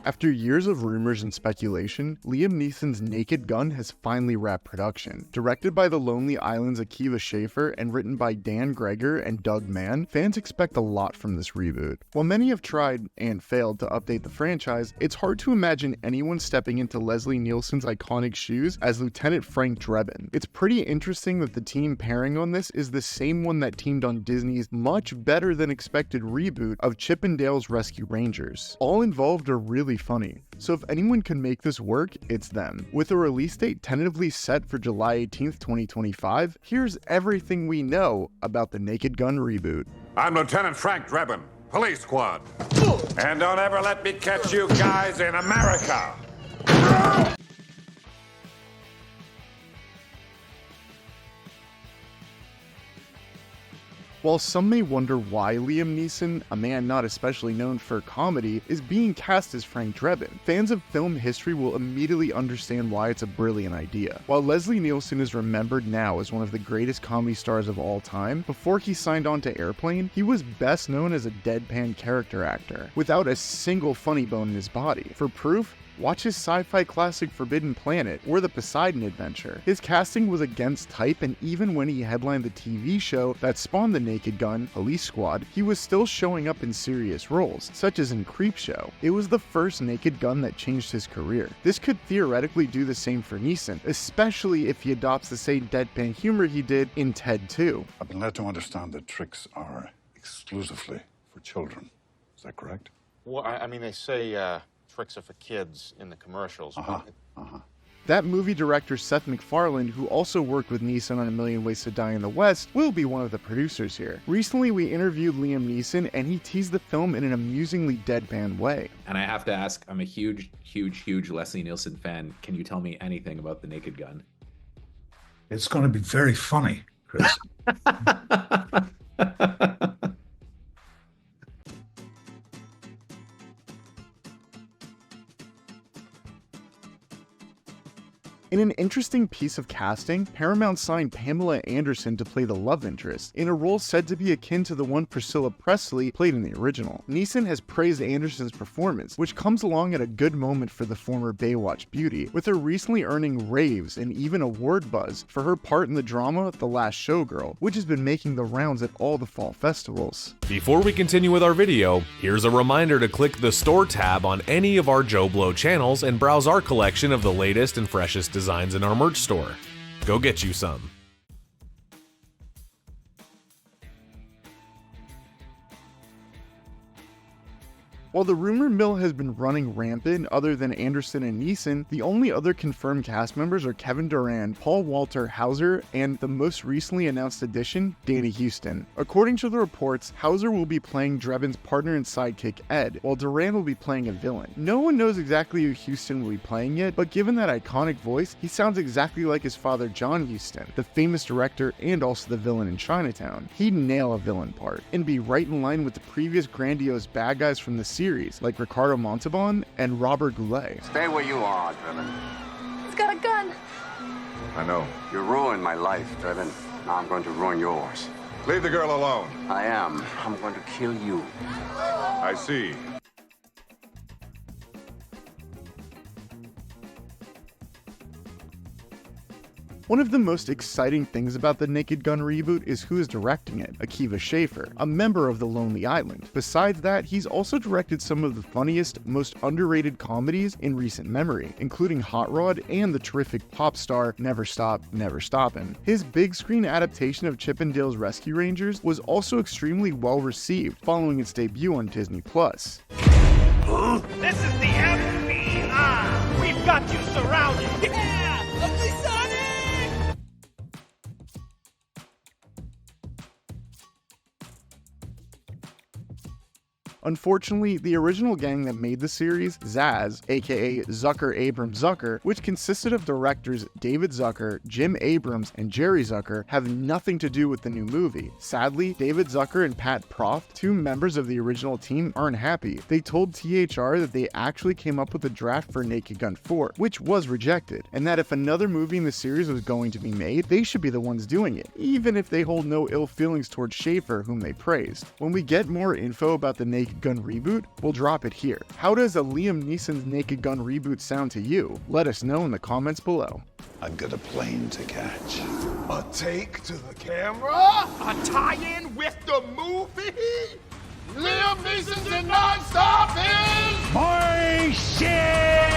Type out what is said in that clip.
After years of rumors and speculation, Liam Neeson's Naked Gun has finally wrapped production. Directed by the Lonely Island's Akiva Schaffer and written by Dan Gregor and Doug Mann, fans expect a lot from this reboot. While many have tried, and failed, to update the franchise, it's hard to imagine anyone stepping into Leslie Nielsen's iconic shoes as Lieutenant Frank Drebin. It's pretty interesting that the team pairing on this is the same one that teamed on Disney's much better than expected reboot of Chip and Dale's Rescue Rangers. All involved are really funny, so if anyone can make this work, it's them. With a release date tentatively set for July 18th, 2025, here's everything we know about the Naked Gun reboot. I'm Lieutenant Frank Drebin, Police Squad. And don't ever let me catch you guys in America! While some may wonder why Liam Neeson, a man not especially known for comedy, is being cast as Frank Drebin, fans of film history will immediately understand why it's a brilliant idea. While Leslie Nielsen is remembered now as one of the greatest comedy stars of all time, before he signed on to Airplane, he was best known as a deadpan character actor, without a single funny bone in his body. For proof, watch his sci-fi classic Forbidden Planet or The Poseidon Adventure. His casting was against type, and even when he headlined the TV show that spawned the Naked Gun, Police Squad, he was still showing up in serious roles, such as in Creepshow. It was the first Naked Gun that changed his career. This could theoretically do the same for Neeson, especially if he adopts the same deadpan humor he did in Ted 2. I've been led to understand that tricks are exclusively for children. Is that correct? Well, I mean, they say, tricks are for kids in the commercials. That movie director Seth MacFarlane, who also worked with Neeson on A Million Ways to Die in the West, will be one of the producers here. Recently, we interviewed Liam Neeson, and he teased the film in an amusingly deadpan way. And I have to ask, I'm a huge Leslie Nielsen fan. Can you tell me anything about The Naked Gun? It's going to be very funny, Chris. In an interesting piece of casting, Paramount signed Pamela Anderson to play the love interest, in a role said to be akin to the one Priscilla Presley played in the original. Neeson has praised Anderson's performance, which comes along at a good moment for the former Baywatch beauty, with her recently earning raves and even award buzz for her part in the drama The Last Showgirl, which has been making the rounds at all the fall festivals. Before we continue with our video, here's a reminder to click the Store tab on any of our JoBlo channels and browse our collection of the latest and freshest designs in our merch store. Go get you some. While the rumor mill has been running rampant other than Anderson and Neeson, the only other confirmed cast members are Kevin Durand, Paul Walter Hauser, and the most recently announced addition, Danny Houston. According to the reports, Hauser will be playing Drebin's partner and sidekick Ed, while Durand will be playing a villain. No one knows exactly who Houston will be playing yet, but given that iconic voice, he sounds exactly like his father John Huston, the famous director and also the villain in Chinatown. He'd nail a villain part, and be right in line with the previous grandiose bad guys from the series, like Ricardo Montalban and Robert Goulet. Stay where you are, Drebin. He's got a gun. I know. You ruined my life, Drebin. Now I'm going to ruin yours. Leave the girl alone. I am. I'm going to kill you. I see. One of the most exciting things about the Naked Gun reboot is who is directing it, Akiva Schaffer, a member of the Lonely Island. Besides that, he's also directed some of the funniest, most underrated comedies in recent memory, including Hot Rod and the terrific pop star Never Stop, Never Stoppin'. His big screen adaptation of Chip and Dale's Rescue Rangers was also extremely well received following its debut on Disney+. This is the FBI! We've got you surrounded! Yeah! Ugly Sonic! Unfortunately, the original gang that made the series, Zaz, aka Zucker Abrams Zucker, which consisted of directors David Zucker, Jim Abrams, and Jerry Zucker, have nothing to do with the new movie. Sadly, David Zucker and Pat Proft, two members of the original team, aren't happy. They told THR that they actually came up with a draft for Naked Gun 4, which was rejected, and that if another movie in the series was going to be made, they should be the ones doing it, even if they hold no ill feelings towards Schaffer, whom they praised. When we get more info about the Naked Naked Gun reboot? We'll drop it here. How does a Liam Neeson's Naked Gun reboot sound to you? Let us know in the comments below. I've got a plane to catch. A take to the camera? A tie-in with the movie? Liam Neeson's in non-stop is... my shit!